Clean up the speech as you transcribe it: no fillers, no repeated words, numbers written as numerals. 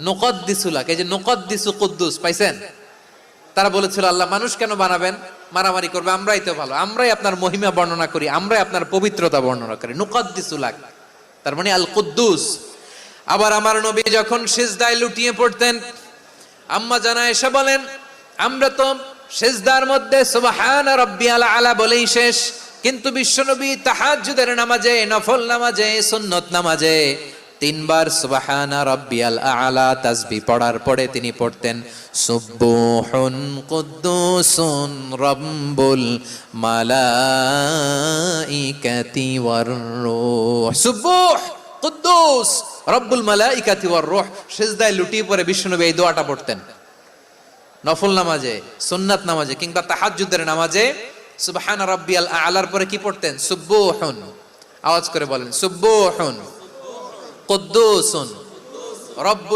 নুকদ্দিসুলাক, এই যে নুকদ্দিসু কুদ্দুস পাইছেন? তারা বলেছিল আল্লাহ মানুষ কেন বানাবেন, মারামারি করবে, আমরাই তো ভালো, আমরাই আপনার মহিমা বর্ণনা করি, আমরাই আপনার পবিত্রতা বর্ণনা করি। নুকদ্দিসুলাক তার মানে আল কুদ্দুস। আবার আমার নবী যখন সিজদায় লুটিয়ে পড়তেন, আম্মা জানা এসে বলেন আমরা তো সিজদার মধ্যে সুবহান রাব্বিয়াল আলা বলেই শেষ, কিন্তু বিশ্বনবী তাহাজ্জুদের নামাজে, নফল নামাজে, সুন্নত নামাজে তিনবার সুবহানা রাব্বিয়াল আলা তাসবিহ পড়ার পরে তিনি পড়তেন সুবহুন কুদ্দুসুন রাব্বুল মালাইকাতি ওয়ার রূহ। সুবহ কুদ্দুস রব্বুল মালাইকাতি ওয়ার রূহ। সিজদায় লুটিয়ে পড়ে বিশ্বনবী এই দোয়াটা পড়তেন নফল নামাজে, সুন্নাত নামাজে কিংবা তাহাজ্জুদের নামাজে। সুবহান রাব্বিয়াল আলার পরে কি পড়তেন? সুবহুন, আওয়াজ করে বলেন সুবহুন কুদ্দুসুন রব্বুল